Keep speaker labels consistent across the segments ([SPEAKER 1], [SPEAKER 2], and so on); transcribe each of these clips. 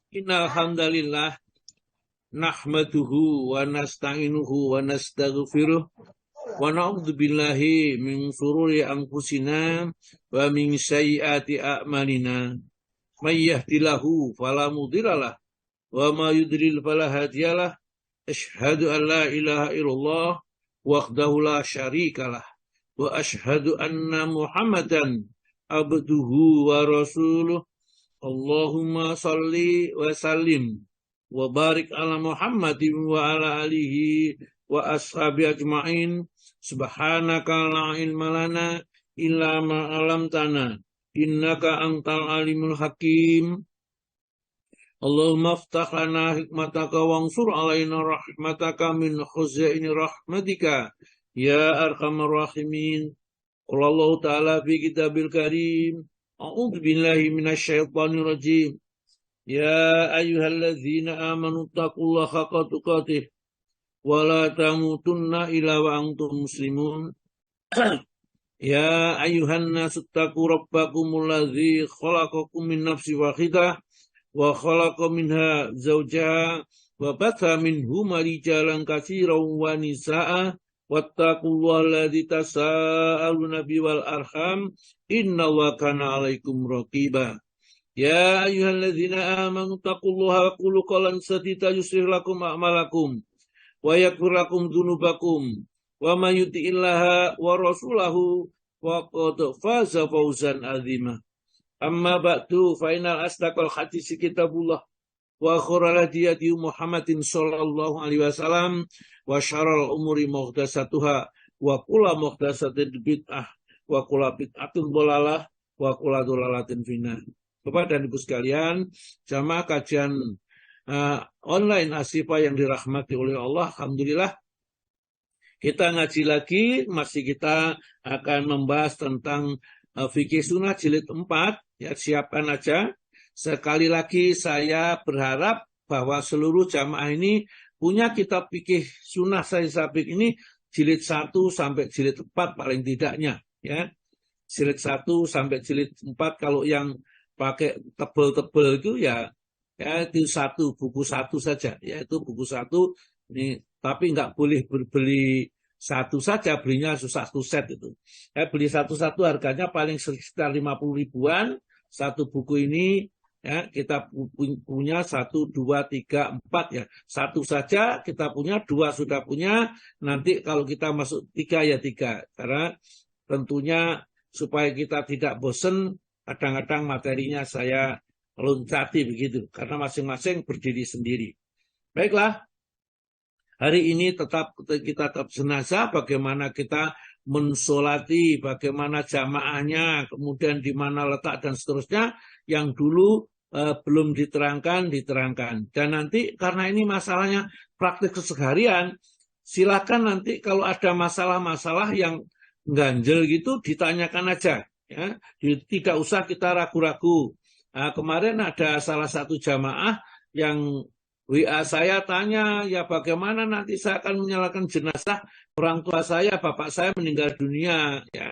[SPEAKER 1] Innal hamdalillah nahmaduhu wa nasta'inuhu wa nastaghfiruh wa na'udzu billahi min shururi anfusina wa min sayyiati a'malina. May yahdihillahu fala mudhillalah wa may yudlil fala hadiyalah. Asyhadu an la ilaha illallah wahdahu la syarikalah wa asyhadu anna Muhammadan abduhu wa rasuluh. Allahumma salli wa sallim wa barik ala Muhammadin wa ala alihi wa ashabi ajma'in. Subhanaka la ilma lana illa ma 'allamtana innaka antal alimul hakim. Allahumma aftah lana hikmataka wansur alaina rahmataka min khuzaini rahmatika ya arhamar rahimin. Qala Allah ta'ala fi kitabil karim. A'udzu billahi minasyaitonir rajim. Ya ayyuhalladzina amanu taqullaha haqqa tuqatih wa la tamutunna illa wa antum muslimun. Ya ayyuhan nasu taqu rabbakumul ladzi khalaqakum min nafsin wahidah wa khalaqa minha zawjaha wa batha minhuma rijalan katsiran wa nisaa'a wattaqullaha alladzi tasaaluna bihi wal arham innallaha kana 'alaikum raqiba. Ya ayyuhalladzina amanu taqullaha wa qulu qawlan sadida yuslih lakum a'malakum wa yaghfir lakum dzunubakum wa may yuti'illaha wa rasulahu faqad faza fawzan 'azima. Amma ba'du fa innal asdaqal hadits kitabullah wa khairal hadi Muhammadin sallallahu alaihi wasallam wa syarrul umuri muhdatsatuha wa kullu muhdatsatin bid'ah wa kullu bid'atin dhalalah wa kullu dhalalatin finnar. Bapak dan Ibu sekalian, jamaah kajian online Asyifa yang dirahmati oleh Allah, alhamdulillah kita ngaji lagi, masih kita akan membahas tentang fikih sunnah jilid 4, ya siapkan aja. Sekali lagi saya berharap bahwa seluruh jamaah ini punya kitab fikih sunnah Sahih Sabik ini jilid 1 sampai jilid 4 paling tidaknya, ya. Jilid 1 sampai jilid 4, kalau yang pakai tebel-tebel itu ya itu buku satu saja, yaitu buku satu ini, tapi nggak boleh beli satu saja, belinya satu set itu. Beli satu-satu harganya paling sekitar 50 ribuan satu buku ini, ya. Kita punya 1, 2, 3, 4 ya. Satu saja kita punya, 2 sudah punya. Nanti kalau kita masuk 3 ya 3. Karena tentunya supaya kita tidak bosen, kadang-kadang materinya saya loncati begitu, karena masing-masing berdiri sendiri. Baiklah, hari ini kita tetap jenazah, bagaimana kita mensolati, bagaimana jamaahnya, kemudian di mana letak dan seterusnya, yang dulu belum diterangkan. Dan nanti karena ini masalahnya praktik keseharian, silakan nanti kalau ada masalah-masalah yang ganjel gitu ditanyakan aja. Ya, tidak usah kita ragu-ragu. Nah, kemarin ada salah satu jamaah yang WA saya tanya, ya bagaimana nanti saya akan menyalakan jenazah orang tua saya, bapak saya meninggal dunia. Ya,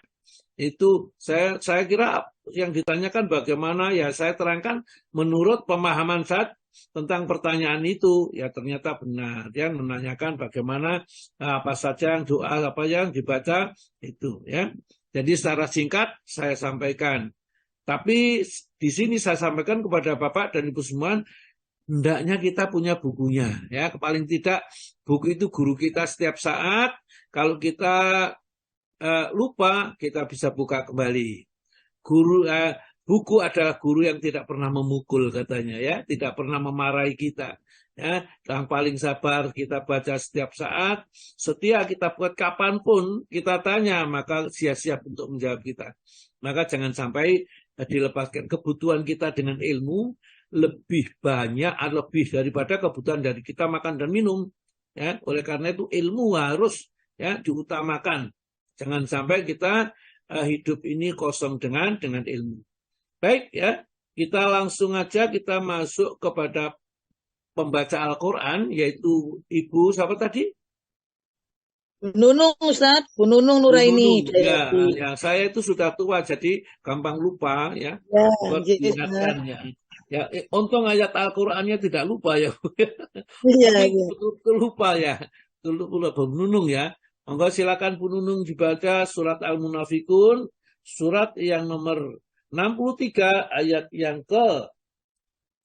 [SPEAKER 1] itu saya kira yang ditanyakan bagaimana, ya saya terangkan menurut pemahaman saya tentang pertanyaan itu. Ya ternyata benar, dia menanyakan bagaimana apa saja yang doa apa yang dibaca itu, ya. Jadi secara singkat saya sampaikan. Tapi di sini saya sampaikan kepada Bapak dan Ibu semua, hendaknya kita punya bukunya, ya. Paling tidak buku itu guru kita setiap saat. Kalau kita lupa, kita bisa buka kembali. Buku adalah guru yang tidak pernah memukul katanya, ya, tidak pernah memarahi kita. Ya, yang paling sabar kita baca setiap saat, setia kita buat kapanpun kita tanya, maka siap-siap untuk menjawab kita. Maka jangan sampai dilepaskan. Kebutuhan kita dengan ilmu lebih banyak, lebih daripada kebutuhan dari kita makan dan minum. Ya, oleh karena itu ilmu harus, ya, diutamakan. Jangan sampai kita hidup ini kosong dengan ilmu. Baik, ya, kita langsung aja kita masuk kepada pembaca Al-Quran, yaitu Ibu siapa tadi?
[SPEAKER 2] Bu Nunung, Ustaz. Bu Nunung
[SPEAKER 1] Bu
[SPEAKER 2] Nuraini.
[SPEAKER 1] Nunung. Ya, saya itu sudah tua jadi gampang lupa, ya.
[SPEAKER 2] Ya,
[SPEAKER 1] Buat
[SPEAKER 2] Ustaz.
[SPEAKER 1] diingatkan, ya. Ya, untung ayat Al-Qur'annya tidak lupa ya.
[SPEAKER 2] Iya,
[SPEAKER 1] Tapi
[SPEAKER 2] iya.
[SPEAKER 1] betul lupa ya. Lupa Bu Nunung ya. Monggo silakan Bu Nunung dibaca surat Al-Munafikun, surat yang nomor 63 ayat yang ke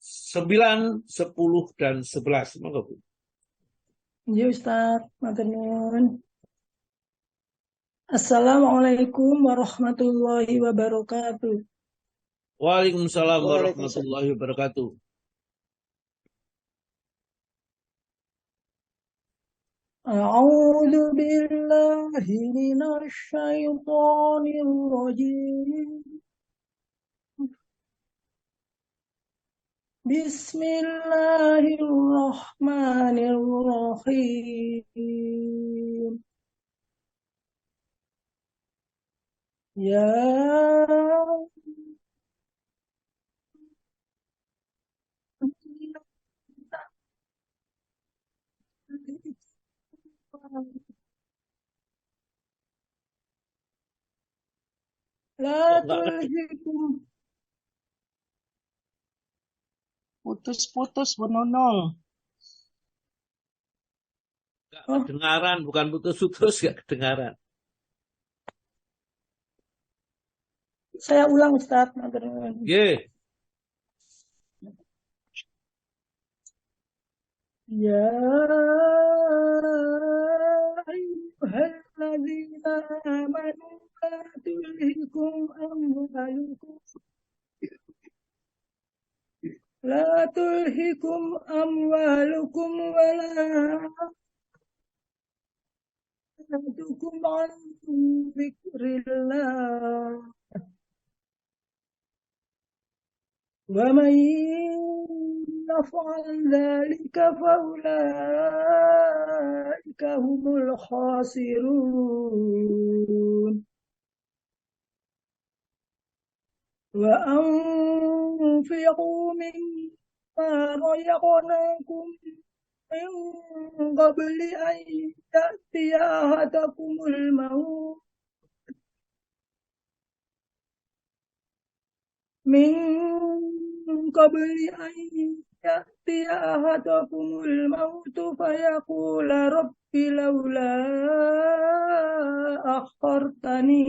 [SPEAKER 1] 9, 10 dan 11. Monggo Bu.
[SPEAKER 3] Ya Ustaz, matur nuwun. Assalamualaikum warahmatullahi wabarakatuh.
[SPEAKER 1] Waalaikumsalam
[SPEAKER 2] Waalaikumsalam.
[SPEAKER 1] warahmatullahi wabarakatuh.
[SPEAKER 3] أعوذ بالله من الشيطان الرجيم. بسم الله الرحمن الرحيم. يا لا تلهكم. Putus-putus Bu Nunung.
[SPEAKER 1] Enggak kedengaran, bukan putus-putus, enggak kedengaran.
[SPEAKER 3] Saya ulang Ustaz, matur nuwun.
[SPEAKER 1] Nggih.
[SPEAKER 3] يا أيها الذين آمنوا لا تلهكم أموالكم ولا أولادكم عن ذكر الله ومن يفعل ذلك فأولئك هم الخاسرون وأنفقوا مما رزقناكم من قبل أن يأتي أحدكم الموت فيقول رب لولا أخرتني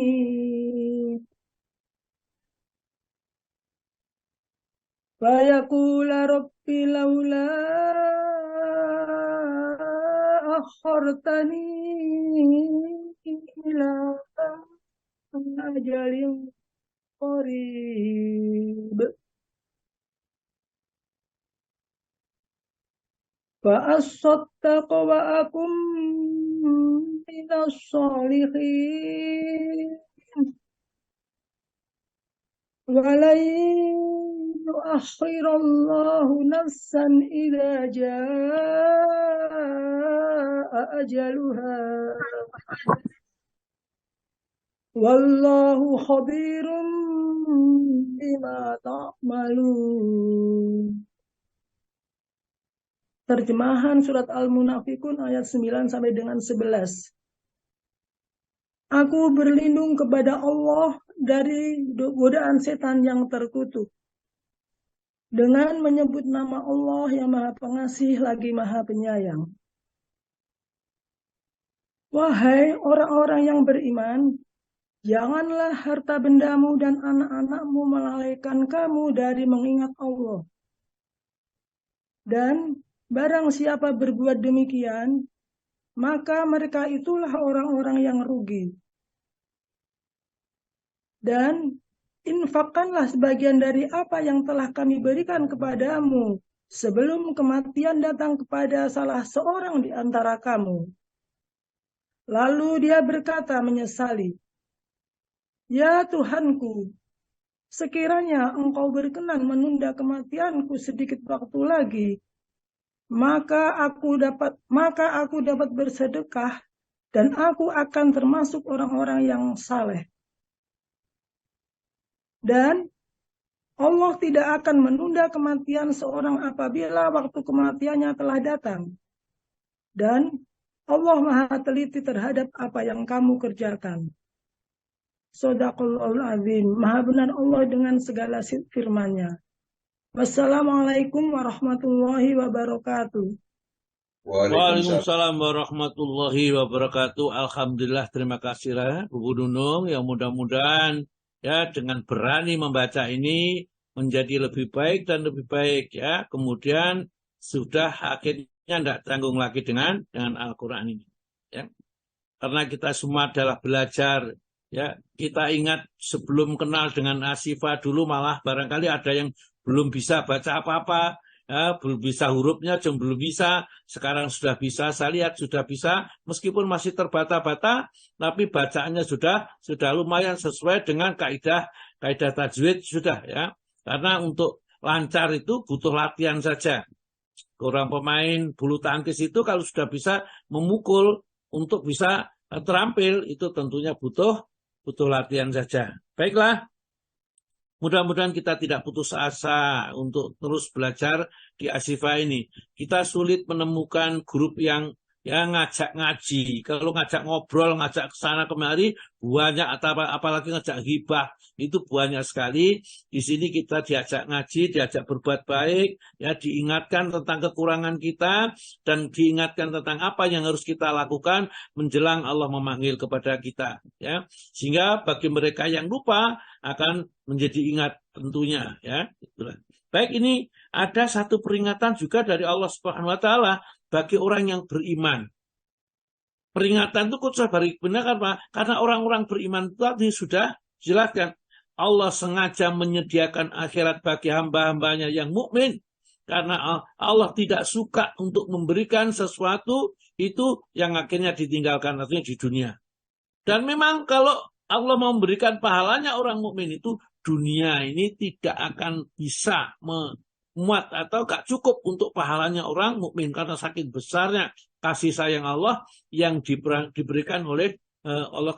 [SPEAKER 3] إلى أجل قريب فأصدق وأكن من الصالحين ولن يؤخر الله نفسا إذا جاء أجلها والله خبير بما تعملون. Terjemahan surat Al-Munafikun ayat 9 sampai dengan 11. Aku berlindung kepada Allah dari godaan setan yang terkutuk dengan menyebut nama Allah yang Maha Pengasih lagi Maha Penyayang. Wahai orang-orang yang beriman, janganlah harta bendamu dan anak-anakmu melalaikan kamu dari mengingat Allah. Dan barang siapa berbuat demikian, maka mereka itulah orang-orang yang rugi. Dan infakkanlah sebagian dari apa yang telah kami berikan kepadamu sebelum kematian datang kepada salah seorang di antara kamu. Lalu dia berkata menyesali, "Ya Tuhanku, sekiranya Engkau berkenan menunda kematianku sedikit waktu lagi, maka aku dapat bersedekah dan aku akan termasuk orang-orang yang saleh." Dan Allah tidak akan menunda kematian seorang apabila waktu kematiannya telah datang. Dan Allah Maha teliti terhadap apa yang kamu kerjakan. Shadaqallahul azim. Maha benar Allah dengan segala firman-Nya. Wassalamualaikum warahmatullahi wabarakatuh.
[SPEAKER 4] Waalaikumsalam.
[SPEAKER 1] Waalaikumsalam warahmatullahi wabarakatuh. Alhamdulillah, terima kasih lah Bu Nunung. Yang mudah-mudahan ya dengan berani membaca ini menjadi lebih baik dan lebih baik ya. Kemudian sudah akhirnya tidak tanggung lagi dengan Al-Quran ini. Ya. Karena kita semua adalah belajar. Ya, kita ingat sebelum kenal dengan Asyifa dulu malah barangkali ada yang belum bisa baca apa-apa. Ya, belum bisa hurufnya, belum bisa. Sekarang sudah bisa, saya lihat sudah bisa. Meskipun masih terbata-bata, tapi bacaannya sudah lumayan sesuai dengan kaidah tajwid sudah ya. Karena untuk lancar itu butuh latihan saja. Orang pemain bulu tangkis itu kalau sudah bisa memukul untuk bisa terampil itu tentunya butuh latihan saja. Baiklah. Mudah-mudahan kita tidak putus asa untuk terus belajar di Asyifa ini. Kita sulit menemukan grup yang ngajak ngaji. Kalau ngajak ngobrol, ngajak ke sana kemari, banyak, apalagi ngajak hibah, itu banyak sekali. Di sini kita diajak ngaji, diajak berbuat baik, ya diingatkan tentang kekurangan kita, dan diingatkan tentang apa yang harus kita lakukan menjelang Allah memanggil kepada kita. Ya. Sehingga bagi mereka yang lupa, akan menjadi ingat tentunya ya. Itulah. Baik, ini ada satu peringatan juga dari Allah Subhanahu wa taala bagi orang yang beriman. Peringatan itu khusus benar karena orang-orang beriman itu tadi sudah jelaskan Allah sengaja menyediakan akhirat bagi hamba-hambanya yang mukmin karena Allah tidak suka untuk memberikan sesuatu itu yang akhirnya ditinggalkan artinya di dunia. Dan memang kalau Allah memberikan pahalanya orang mukmin itu dunia ini tidak akan bisa memuat atau gak cukup untuk pahalanya orang mukmin karena saking besarnya kasih sayang Allah yang diberikan oleh Allah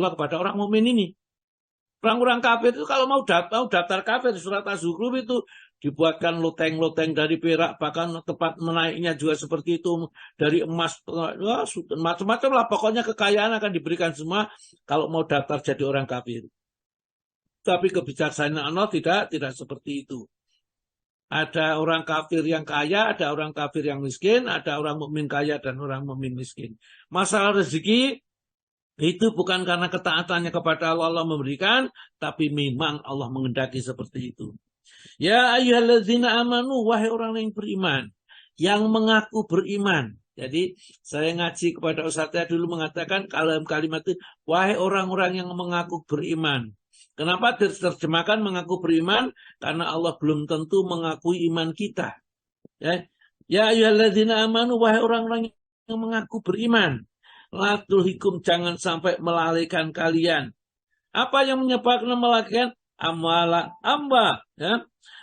[SPEAKER 1] kepada orang mukmin ini. Orang-orang kafir itu kalau mau daftar kafir surat Az-Zukhruf itu dibuatkan loteng-loteng dari perak, bahkan tempat menaiknya juga seperti itu dari emas, macam-macam lah. Pokoknya kekayaan akan diberikan semua kalau mau daftar jadi orang kafir. Tapi kebijaksanaan Allah tidak seperti itu. Ada orang kafir yang kaya, ada orang kafir yang miskin, ada orang mukmin kaya dan orang mukmin miskin. Masalah rezeki itu bukan karena ketaatannya kepada Allah memberikan, tapi memang Allah mengendaki seperti itu. Ya ayyuhalladzina amanu, wahai orang yang beriman, yang mengaku beriman. Jadi saya ngaji kepada Ustaz saya dulu mengatakan kalimat itu, wahai orang-orang yang mengaku beriman. Kenapa diterjemahkan mengaku beriman? Karena Allah belum tentu mengakui iman kita. Ya ayyuhalladzina amanu, wahai orang-orang yang mengaku beriman. La tulhikum, jangan sampai melalaikan kalian. Apa yang menyebabkan melalaikan?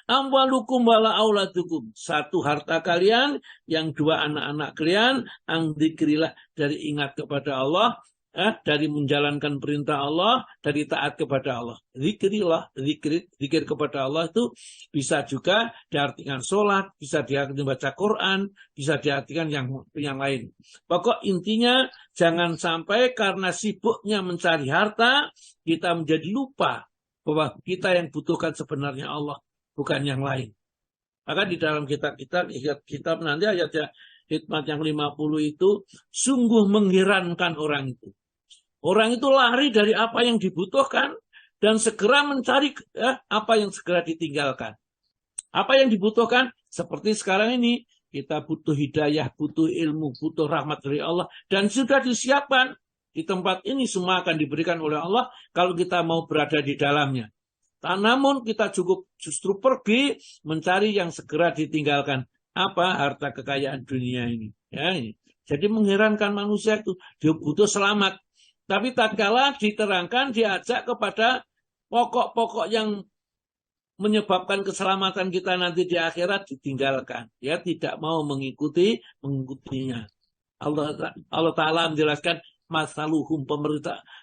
[SPEAKER 1] Amwalukum wala auladukum. Satu, harta kalian, yang dua, anak-anak kalian, angdzikrillah, dari ingat kepada Allah, dari menjalankan perintah Allah, dari taat kepada Allah. Zikir kepada Allah itu bisa juga diartikan sholat, bisa diartikan baca Quran, bisa diartikan yang lain. Pokok intinya jangan sampai karena sibuknya mencari harta, kita menjadi lupa bahwa kita yang butuhkan sebenarnya Allah, bukan yang lain. Maka di dalam kitab nanti ayatnya hikmat yang 50 itu sungguh mengherankan orang itu. Orang itu lari dari apa yang dibutuhkan dan segera mencari apa yang segera ditinggalkan. Apa yang dibutuhkan? Seperti sekarang ini, kita butuh hidayah, butuh ilmu, butuh rahmat dari Allah. Dan sudah disiapkan di tempat ini, semua akan diberikan oleh Allah kalau kita mau berada di dalamnya. Namun kita justru pergi mencari yang segera ditinggalkan. Apa? Harta kekayaan dunia ini. Ya, ini. Jadi mengherankan manusia itu, dia butuh selamat. Tapi tatkala diterangkan, diajak kepada pokok-pokok yang menyebabkan keselamatan kita nanti di akhirat ditinggalkan. Ya, tidak mau mengikutinya. Allah Ta'ala menjelaskan masaluhum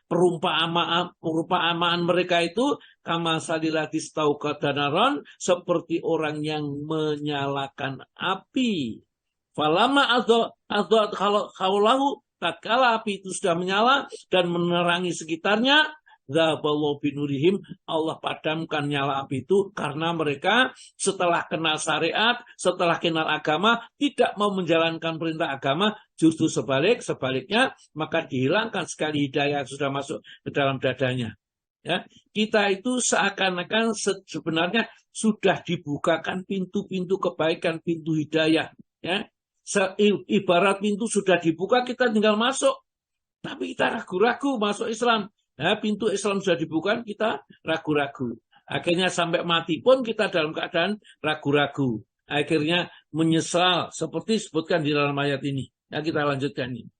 [SPEAKER 1] perumpamaan mereka itu kama salilatis taukadanaron, seperti orang yang menyalakan api. Falama kalau tatkala api itu sudah menyala dan menerangi sekitarnya, Dzahaballahu binurihim, Allah padamkan nyala api itu karena mereka setelah kenal syariat, setelah kenal agama, tidak mau menjalankan perintah agama, justru sebaliknya, maka dihilangkan sekali hidayah yang sudah masuk ke dalam dadanya. Ya, kita itu seakan-akan sebenarnya sudah dibukakan pintu-pintu kebaikan, pintu hidayah. Ya, ibarat pintu sudah dibuka, kita tinggal masuk. Tapi kita ragu-ragu masuk Islam. Ya, pintu Islam sudah dibuka, kita ragu-ragu. Akhirnya sampai mati pun kita dalam keadaan ragu-ragu. Akhirnya menyesal, seperti disebutkan di dalam ayat ini. Ya, kita lanjutkan ini.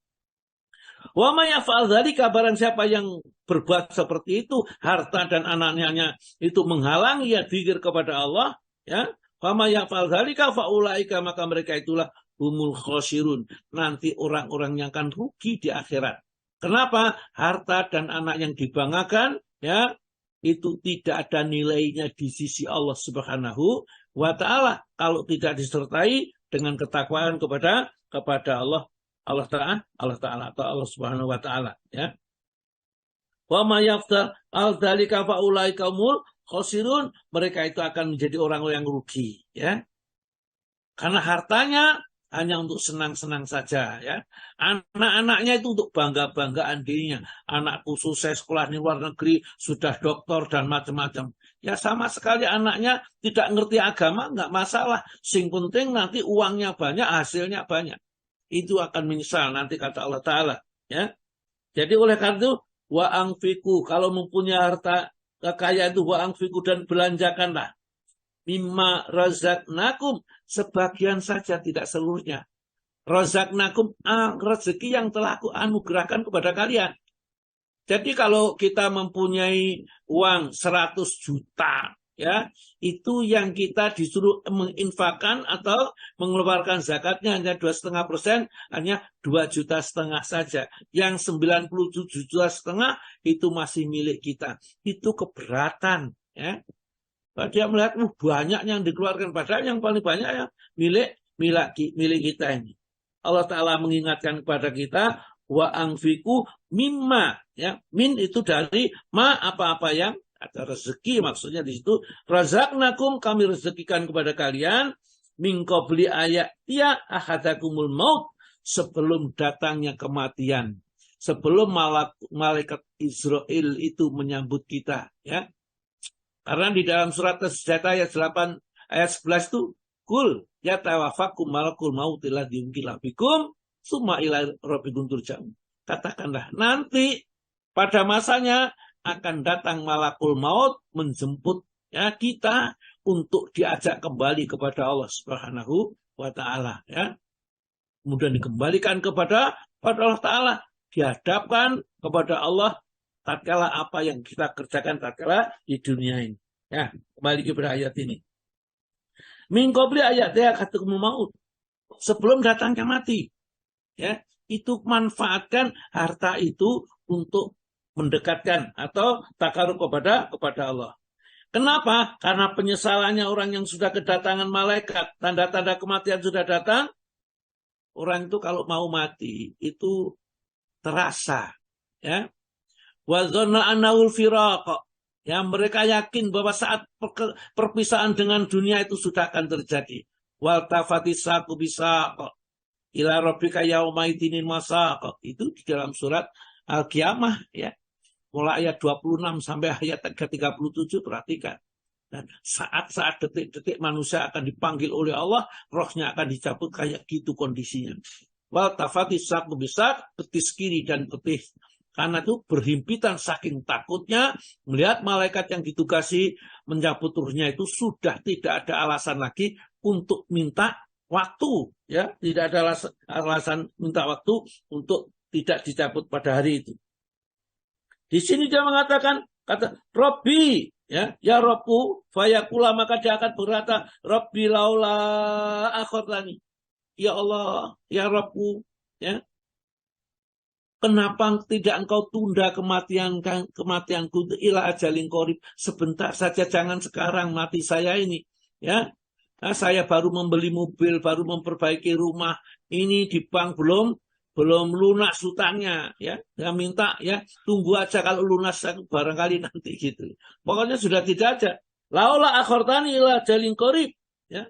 [SPEAKER 1] Wa may yaf'al dzalika, barang siapa yang berbuat seperti itu, harta dan anaknya itu menghalangi ya dzikir kepada Allah, ya. Wa may yaf'al dzalika fa ulaika, maka mereka itulah humul khosirun, nanti orang-orang yang akan rugi di akhirat. Kenapa? Harta dan anak yang dibanggakan, ya, itu tidak ada nilainya di sisi Allah Subhanahu wa Ta'ala kalau tidak disertai dengan ketakwaan kepada Allah Ta'ala atau Allah Subhanahu wa Ta'ala, ya. Wa may yaf'al dzalika fa ulaika humul khosirun, mereka itu akan menjadi orang yang rugi, ya. Karena hartanya hanya untuk senang-senang saja, ya. Anak-anaknya itu untuk bangga-banggaan dirinya. Anakku sukses sekolah di luar negeri, sudah doktor dan macam-macam. Ya sama sekali anaknya tidak ngerti agama, nggak masalah. Sing penting nanti uangnya banyak, hasilnya banyak. Itu akan menyesal nanti kata Allah Ta'ala, ya. Jadi oleh karena itu, wa anfiku, kalau mempunyai harta kekayaan itu wa anfiku, dan belanjakanlah mimma razaqnakum, sebagian saja, tidak seluruhnya. Razaqnakum, rezeki yang telah aku anugerahkan kepada kalian. Jadi kalau kita mempunyai uang 100 juta, ya, itu yang kita disuruh menginfakkan atau mengeluarkan zakatnya hanya 2,5%, hanya 2,5 juta saja. Yang 97,5 juta itu masih milik kita. Itu keberatan, ya. Dia melihat banyak yang dikeluarkan, padahal yang paling banyak yang milik kita ini. Allah Ta'ala mengingatkan kepada kita, wa anfiku mimma, ya, min itu dari ma, apa-apa yang ada rezeki, maksudnya di situ razaqnakum, kami rezekikan kepada kalian, min qabli ayatiya ahadakumul maut, sebelum datangnya kematian, sebelum malaikat Israel itu menyambut kita, ya. Karena di dalam surat As-Sajdah ayat 8 ayat 11 itu, kul ya tawafakum malakul maut alladzi wukila bikum summa ila rabbikum turja'un. Katakanlah, nanti pada masanya akan datang malakul maut menjemput, ya, kita untuk diajak kembali kepada Allah Subhanahu wa Ta'ala, ya. Kemudian dikembalikan kepada Allah Ta'ala, dihadapkan kepada Allah tatkala apa yang kita kerjakan tatkala di dunia ini. Ya, kembali kepada ayat ini. Min qabli ayatiha ahadakumul maut, sebelum datangnya mati. Ya, itu manfaatkan harta itu untuk mendekatkan atau takarub kepada Allah. Kenapa? Karena penyesalannya orang yang sudah kedatangan malaikat, tanda-tanda kematian sudah datang. Orang itu kalau mau mati itu terasa, ya. Wa dhanna annahul firaq, ya, mereka yakin bahwa saat perpisahan dengan dunia itu sudah akan terjadi. Wal tafatis saqu bisaq ila rabbika yauma idinin masaq, itu di dalam surat Al-Qiyamah, ya. Mulai ayat 26 sampai ayat 37, perhatikan. Dan saat-saat detik-detik manusia akan dipanggil oleh Allah, rohnya akan dicabut, kayak gitu kondisinya. Wal tafatis saqu bisaq, betis kiri dan betis. Karena itu berhimpitan saking takutnya melihat malaikat yang ditugasi mencabut ruhnya itu sudah tidak ada alasan lagi untuk minta waktu, ya, tidak ada alasan minta waktu untuk tidak dicabut pada hari itu. Di sini dia mengatakan, kata Robbi, ya Robbu, fayakula, maka dia akan berkata, Robbi laula akhirlani, ya Allah, ya Robbu, ya. Kenapa tidak engkau tunda kematianku ila ajalin qarib, sebentar saja, jangan sekarang mati saya ini, ya. Nah, saya baru membeli mobil, baru memperbaiki rumah, ini di bank belum belum lunas hutangnya, ya, yang minta ya tunggu aja kalau lunas barangkali nanti gitu. Pokoknya sudah tidak ada. Laula akhartani ila jalin qarib, ya.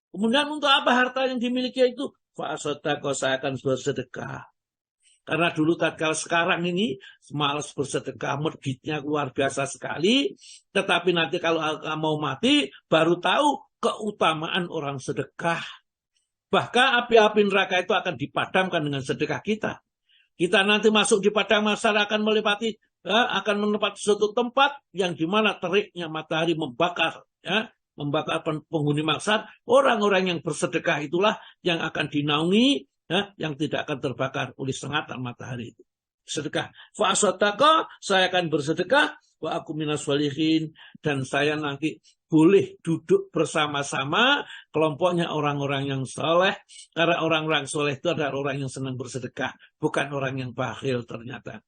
[SPEAKER 1] Kemudian untuk apa harta yang dimiliki itu? Fa asaddaqa, saya akan bersedekah. Karena dulu tatkala sekarang ini malas bersedekah, meditnya luar biasa sekali. Tetapi nanti kalau mau mati baru tahu keutamaan orang sedekah. Bahkan api-api neraka itu akan dipadamkan dengan sedekah kita. Kita nanti masuk di padang mahsyar akan melewati, akan menempati suatu tempat yang dimana teriknya matahari membakar, ya, membakar penghuni mahsyar. Orang-orang yang bersedekah itulah yang akan dinaungi, ya, yang tidak akan terbakar oleh sengatan matahari itu. Sedekah. Fa'asadaqa, saya akan bersedekah. Wa aku minas walihin, dan saya nanti boleh duduk bersama-sama kelompoknya orang-orang yang soleh. Karena orang-orang soleh itu adalah orang yang senang bersedekah, bukan orang yang bakhil ternyata.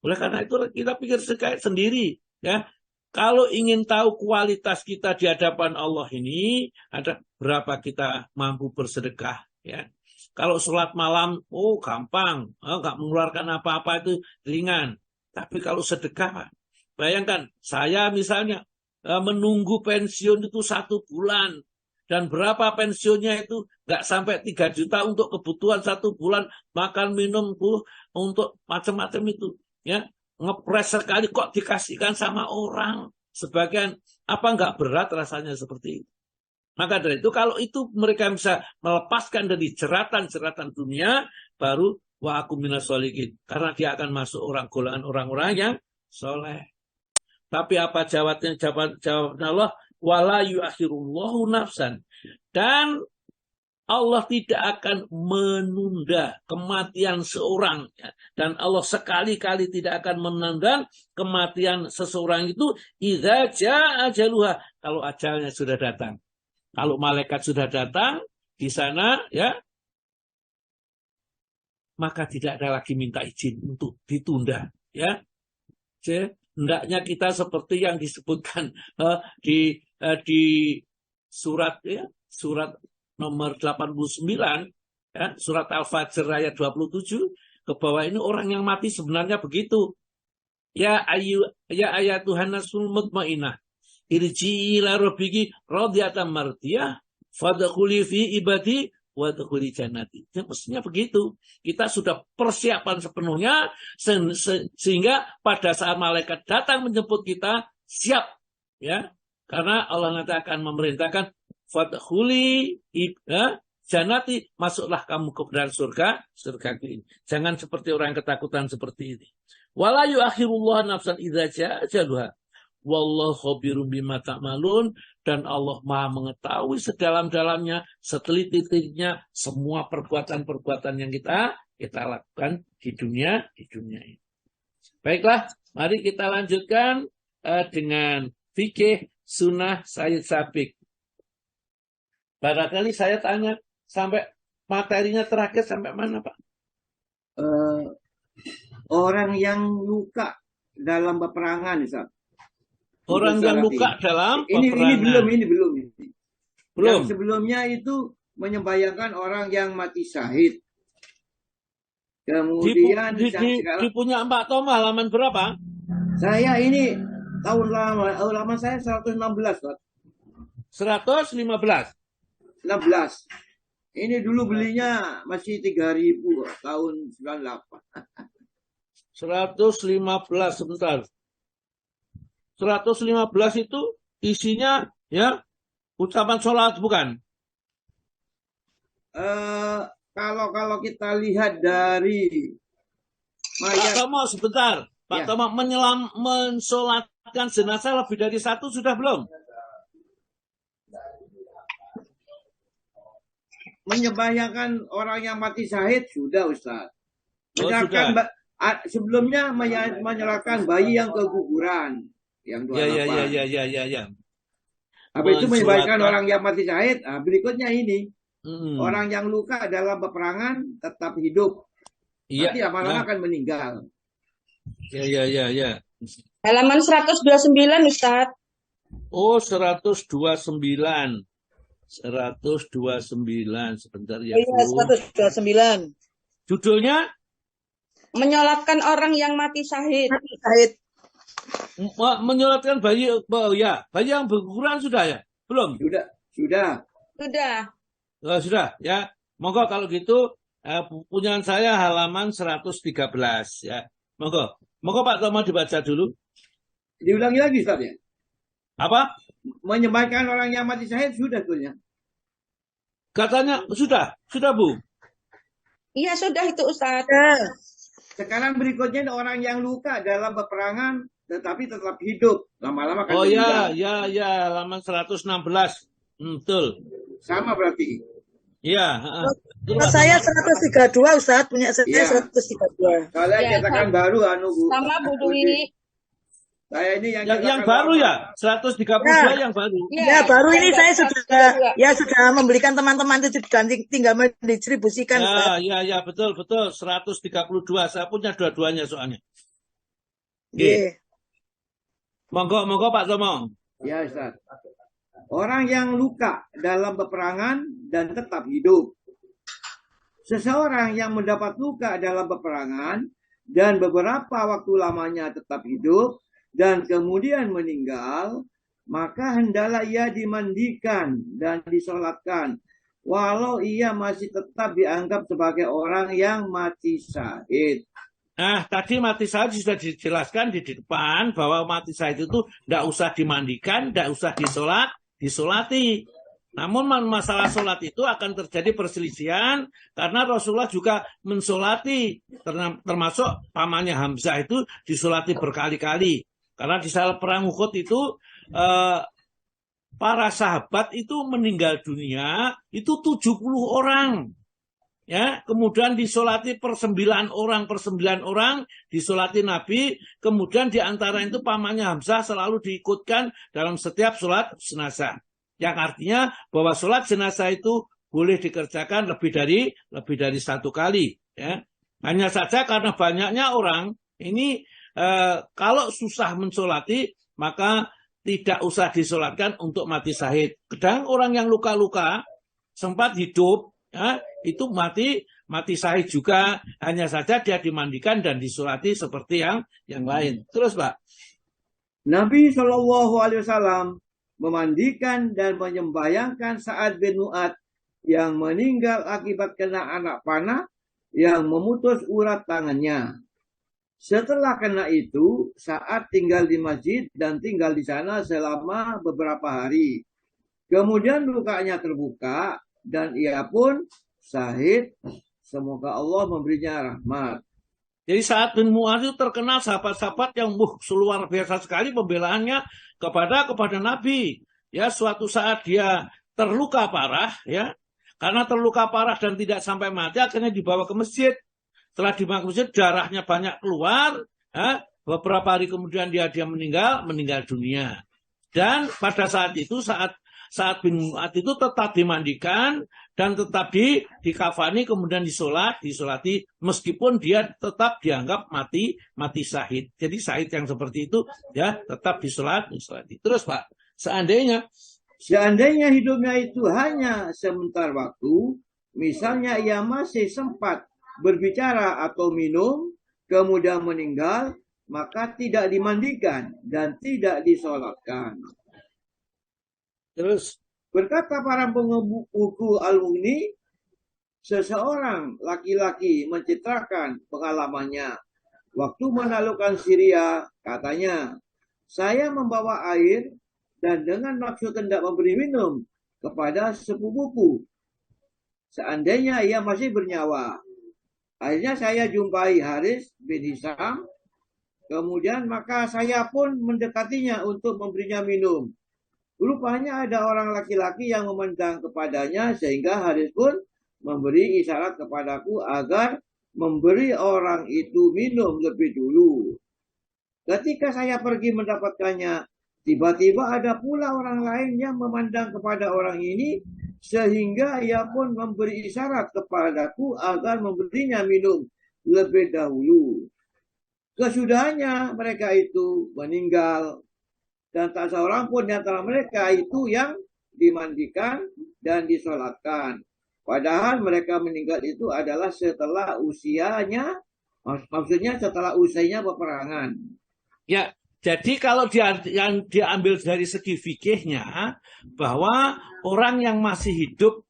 [SPEAKER 1] Oleh karena itu kita pikir sedekah sendiri, ya. Kalau ingin tahu kualitas kita di hadapan Allah ini, ada berapa kita mampu bersedekah, ya. Kalau sholat malam, gampang, nggak mengeluarkan apa-apa, itu ringan. Tapi kalau sedekah, bayangkan saya misalnya menunggu pensiun itu 1 bulan, dan berapa pensiunnya itu nggak sampai 3 juta untuk kebutuhan 1 bulan, makan minum untuk macam-macam itu, ya. Ngepres sekali kok dikasihkan sama orang sebagian, apa nggak berat rasanya seperti itu. Maka dari itu kalau itu mereka bisa melepaskan dari jeratan-jeratan dunia, baru wa aku minas sholihin, karena dia akan masuk golongan orang-orang yang soleh. Tapi apa jawabannya Allah? Wala yuakhirullahu nafsan. Dan Allah tidak akan menunda kematian seorang. Dan Allah sekali-kali tidak akan menunda kematian seseorang itu idza jaa ajaluha, kalau ajalnya sudah datang. Kalau malaikat sudah datang di sana, ya, maka tidak ada lagi minta izin untuk ditunda, ya. Hendaknya kita seperti yang disebutkan di surat, ya, surat nomor 89, ya, surat Al-Fajr ayat 27 ke bawah ini orang yang mati sebenarnya begitu. Ya ayatuhan nasul mutmainah, irji'i ila rabbiki radiyatan mardiyah fadkhuli fi ibadi wadkhuli jannati. Ya, mestinya begitu. Kita sudah persiapan sepenuhnya sehingga pada saat malaikat datang menjemput kita siap, ya. Karena Allah nanti akan memerintahkan fadkhuli jannati, masuklah kamu ke dalam surga ini. Jangan seperti orang yang ketakutan seperti ini. Wala yuakhirullah nafsan idza jaa ajaluha. Wallahu khabirum bima ta'malun, dan Allah Maha mengetahui sedalam-dalamnya, seteliti-telitinya semua perbuatan-perbuatan yang kita lakukan di dunia ini. Baiklah, mari kita lanjutkan dengan fikih sunnah Sayyid Sabiq. Barangkali saya tanya sampai materinya terakhir sampai mana, Pak?
[SPEAKER 5] Orang yang luka dalam peperangan, Ustaz.
[SPEAKER 1] Orang yang luka dalam peperangan.
[SPEAKER 5] Ini belum.
[SPEAKER 1] Belum.
[SPEAKER 5] Yang sebelumnya itu menyembayangkan orang yang mati syahid. Kemudian
[SPEAKER 1] di punya Pak Tom halaman berapa?
[SPEAKER 5] Saya ini tahun lama saya 116, Pak.
[SPEAKER 1] 115.
[SPEAKER 5] 16. Ini dulu belinya masih 3.000 tahun 98.
[SPEAKER 1] 115 sebentar. 115 itu isinya, ya, ucapan sholat bukan?
[SPEAKER 5] Kalau kita lihat dari
[SPEAKER 1] Pak Tomo sebentar. Pak Tomo mensolatkan jenazah lebih dari 1 sudah belum?
[SPEAKER 5] Menyembahyangkan orang yang mati syahid sudah, Ustaz. Sebelumnya menyerahkan bayi yang keguguran. Yang 28.
[SPEAKER 1] Ya.
[SPEAKER 5] Habis itu menyebabkan orang yang mati syahid. Berikutnya ini. Orang yang luka dalam peperangan tetap hidup. Nanti lama-lama akan meninggal.
[SPEAKER 1] Ya.
[SPEAKER 6] Halaman 129, Ustaz.
[SPEAKER 1] Oh, 129. Sebentar ya, Bu.
[SPEAKER 2] Iya, 129.
[SPEAKER 1] Judulnya
[SPEAKER 6] menyolatkan orang yang mati syahid.
[SPEAKER 2] Mati syahid.
[SPEAKER 1] Menyolatkan bayi, ya, bayi yang berkurang sudah ya? Belum?
[SPEAKER 5] Sudah.
[SPEAKER 1] Sudah ya. Monggo kalau gitu punyaan saya halaman 113 ya. Monggo Pak Tomo dibaca dulu.
[SPEAKER 5] Diulangi lagi Ustaz ya.
[SPEAKER 1] Apa?
[SPEAKER 5] Menyembahkan orang yang mati syahid sudah sebetulnya.
[SPEAKER 1] Katanya sudah Bu.
[SPEAKER 6] Iya sudah itu Ustaz.
[SPEAKER 5] Sekarang berikutnya orang yang luka dalam peperangan tetapi tetap hidup. Lama-lama kan
[SPEAKER 1] ya, halaman 116. Betul.
[SPEAKER 5] Sama berarti.
[SPEAKER 1] Iya,
[SPEAKER 2] Saya 132 Ustaz, punya saya
[SPEAKER 5] ya.
[SPEAKER 2] 132.
[SPEAKER 5] Kalian cetakan baru Bu.
[SPEAKER 6] Sama Bu Dwi.
[SPEAKER 5] Saya ini
[SPEAKER 1] yang baru ya, 132 yang baru.
[SPEAKER 2] Ya, baru ini saya sudah membelikan teman-teman itu dan tinggal mendistribusikan.
[SPEAKER 1] Ya, betul 132. Saya punya dua-duanya soalnya.
[SPEAKER 2] Oke.
[SPEAKER 1] Monggo Pak Tomo.
[SPEAKER 5] Ya Ustaz. Orang yang luka dalam peperangan dan tetap hidup. Seseorang yang mendapat luka dalam peperangan dan beberapa waktu lamanya tetap hidup dan kemudian meninggal, maka hendaklah ia dimandikan dan disolatkan, walau ia masih tetap dianggap sebagai orang yang mati syahid.
[SPEAKER 1] Nah, tadi mati syahid sudah dijelaskan di depan bahwa mati syahid itu tidak usah dimandikan, tidak usah disolati. Namun masalah solat itu akan terjadi perselisihan karena Rasulullah juga mensolati, termasuk pamannya Hamzah itu disolati berkali-kali. Karena di saat perang Uhud itu para sahabat itu meninggal dunia itu 70 orang. Ya, kemudian disolati per 9 orang disolati Nabi, kemudian di antara itu pamannya Hamzah selalu diikutkan dalam setiap sholat jenazah. Yang artinya bahwa sholat jenazah itu boleh dikerjakan lebih dari satu kali. Ya. Hanya saja karena banyaknya orang ini kalau susah mensolati maka tidak usah disolatkan untuk mati syahid. Kadang orang yang luka-luka sempat hidup, ya, itu mati syahid juga, hanya saja dia dimandikan dan disolati seperti yang lain. Terus Pak.
[SPEAKER 5] Nabi SAW memandikan dan menyembayangkan Sa'ad bin Mu'adz yang meninggal akibat kena anak panah yang memutus urat tangannya. Setelah kena itu, Sa'ad tinggal di masjid dan tinggal di sana selama beberapa hari. Kemudian lukanya terbuka dan ia pun syahid. Semoga Allah memberinya rahmat.
[SPEAKER 1] Jadi Sa'ad bin Mu'adz itu terkenal sahabat-sahabat yang luar biasa sekali pembelaannya kepada Nabi. Ya, suatu saat dia terluka parah, ya. Karena terluka parah dan tidak sampai mati, akhirnya dibawa ke masjid. Setelah dibawa ke masjid, darahnya banyak keluar. Ya. Beberapa hari kemudian dia meninggal dunia. Dan pada saat itu Sa'ad bin Mu'adz itu tetap dimandikan dan tetap dikafani, kemudian disolati meskipun dia tetap dianggap mati syahid. Jadi syahid yang seperti itu ya tetap disolati. Terus Pak, seandainya
[SPEAKER 5] hidupnya itu hanya sebentar waktu, misalnya ia masih sempat berbicara atau minum, kemudian meninggal, maka tidak dimandikan dan tidak disolatkan.
[SPEAKER 1] Terus
[SPEAKER 5] berkata para pengebuku Al-Mughni, seseorang laki-laki mencitrakan pengalamannya. Waktu menaklukkan Syria, katanya, saya membawa air dan dengan maksud hendak memberi minum kepada sepupuku. Seandainya ia masih bernyawa. Akhirnya saya jumpai Haris bin Hisham. Kemudian maka saya pun mendekatinya untuk memberinya minum. Rupanya ada orang laki-laki yang memandang kepadanya sehingga Haris pun memberi isyarat kepadaku agar memberi orang itu minum lebih dulu. Ketika saya pergi mendapatkannya, tiba-tiba ada pula orang lain yang memandang kepada orang ini sehingga ia pun memberi isyarat kepadaku agar memberinya minum lebih dahulu. Kesudahannya mereka itu meninggal. Dan tak seorang pun di antara mereka itu yang dimandikan dan disolatkan. Padahal mereka meninggal itu adalah setelah usianya, maksudnya setelah usainya peperangan.
[SPEAKER 1] Ya, jadi kalau yang diambil dari segi fikihnya, bahwa orang yang masih hidup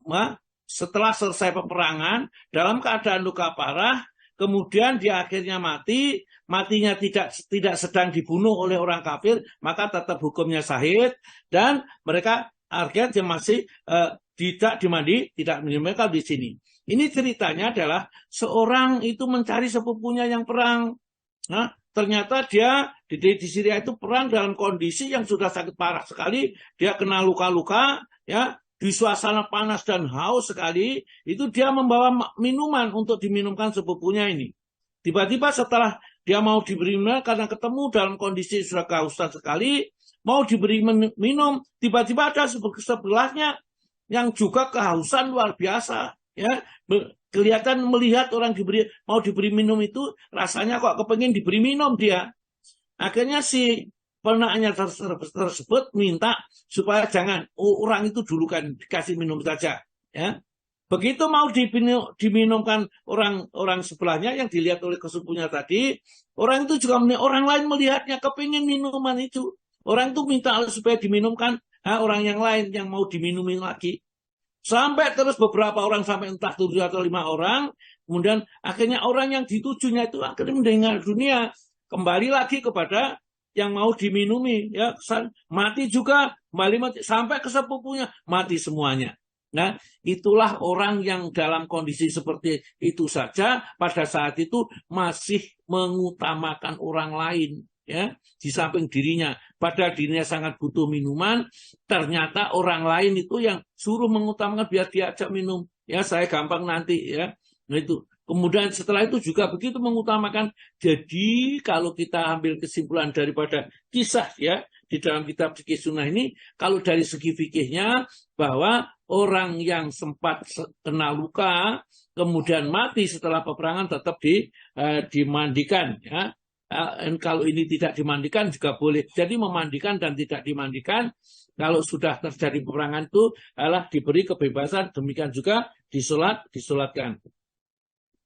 [SPEAKER 1] setelah selesai peperangan dalam keadaan luka parah, kemudian dia akhirnya matinya tidak sedang dibunuh oleh orang kafir, maka tetap hukumnya syahid, dan mereka akhirnya dia masih tidak meninggal di sini. Ini ceritanya adalah seorang itu mencari sepupunya yang perang. Nah, ternyata dia di Syria itu perang dalam kondisi yang sudah sakit parah sekali. Dia kena luka-luka, ya, di suasana panas dan haus sekali. Itu dia membawa minuman untuk diminumkan sepupunya ini. Tiba-tiba setelah dia mau diberi minum karena ketemu dalam kondisi sudah kehausan sekali, mau diberi minum, tiba-tiba ada sebelahnya yang juga kehausan luar biasa, ya, kelihatan melihat orang mau diberi minum itu rasanya kok kepengen diberi minum dia. Akhirnya si penaknya tersebut minta supaya jangan, orang itu dulu kan dikasih minum saja, ya. Begitu mau diminumkan orang sebelahnya yang dilihat oleh sepupunya tadi, orang itu juga orang lain melihatnya kepengen minuman itu. Orang itu minta supaya diminumkan orang yang lain yang mau diminumi lagi. Sampai terus beberapa orang, sampai entah 7 atau 5 orang. Kemudian akhirnya orang yang ditujunya itu akhirnya meninggal dunia. Kembali lagi kepada yang mau diminumi. Ya, mati juga, kembali mati. Sampai ke sepupunya, mati semuanya. Nah, itulah orang yang dalam kondisi seperti itu saja pada saat itu masih mengutamakan orang lain. Ya, di samping dirinya, padahal dirinya sangat butuh minuman, ternyata orang lain itu yang suruh mengutamakan biar diajak minum. Ya, saya gampang nanti, ya. Nah, itu. Kemudian setelah itu juga begitu mengutamakan. Jadi kalau kita ambil kesimpulan daripada kisah, ya, di dalam kitab Fikih Sunnah ini, kalau dari segi fikihnya bahwa orang yang sempat kena luka kemudian mati setelah peperangan tetap dimandikan, ya. Kalau ini tidak dimandikan juga boleh. Jadi memandikan dan tidak dimandikan kalau sudah terjadi peperangan itu adalah diberi kebebasan. Demikian juga disolatkan.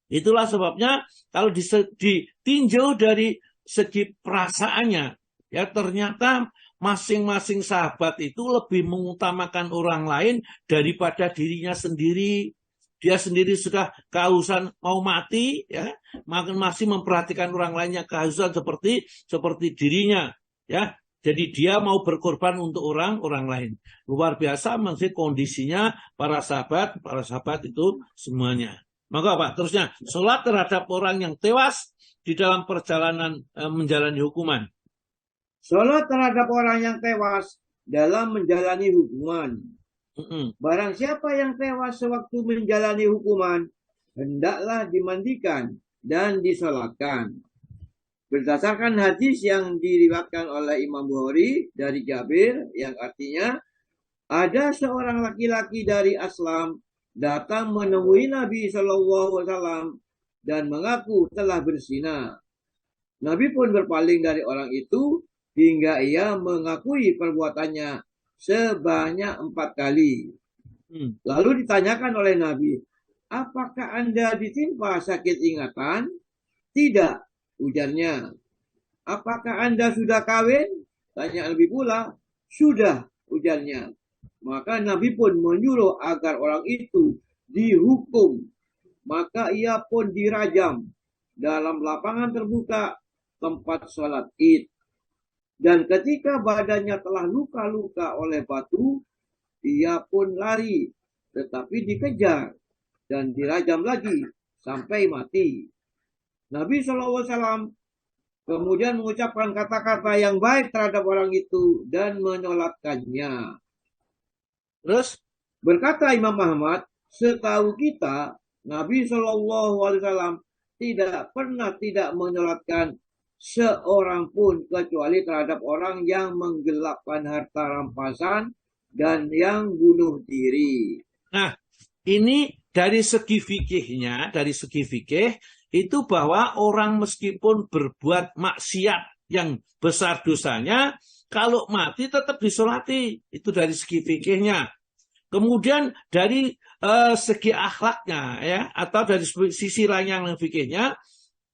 [SPEAKER 1] Itulah sebabnya kalau ditinjau dari segi perasaannya, ya, ternyata masing-masing sahabat itu lebih mengutamakan orang lain daripada dirinya sendiri. Dia sendiri sudah kehausan mau mati, ya, masih memperhatikan orang lain yang kehausan seperti dirinya, ya. Jadi dia mau berkorban untuk orang lain. Luar biasa masih kondisinya para sahabat itu semuanya. Maka Pak, terusnya sholat terhadap orang yang tewas di dalam perjalanan menjalani hukuman.
[SPEAKER 5] Sholat terhadap orang yang tewas dalam menjalani hukuman. Barang siapa yang tewas sewaktu menjalani hukuman, hendaklah dimandikan dan disolatkan. Berdasarkan hadis yang diriwayatkan oleh Imam Bukhari dari Jabir, yang artinya ada seorang laki-laki dari Aslam datang menemui Nabi SAW dan mengaku telah berzina. Nabi pun berpaling dari orang itu hingga ia mengakui perbuatannya sebanyak 4 kali. Lalu ditanyakan oleh Nabi, apakah Anda ditimpa sakit ingatan? Tidak, ujarnya. Apakah Anda sudah kawin? Tanya Nabi pula. Sudah, ujarnya. Maka Nabi pun menyuruh agar orang itu dihukum. Maka ia pun dirajam dalam lapangan terbuka tempat sholat Id. Dan ketika badannya telah luka-luka oleh batu, ia pun lari, tetapi dikejar dan dirajam lagi sampai mati. Nabi SAW kemudian mengucapkan kata-kata yang baik terhadap orang itu dan menyolatkannya.
[SPEAKER 1] Terus
[SPEAKER 5] berkata Imam Ahmad, setahu kita Nabi SAW tidak pernah tidak menyolatkan seorang pun kecuali terhadap orang yang menggelapkan harta rampasan dan yang bunuh diri.
[SPEAKER 1] Nah, ini dari segi fikihnya, dari segi fikih itu bahwa orang meskipun berbuat maksiat yang besar dosanya, kalau mati tetap disolati. Itu dari segi fikihnya. Kemudian dari segi akhlaknya ya, atau dari sisi lain yang fikihnya,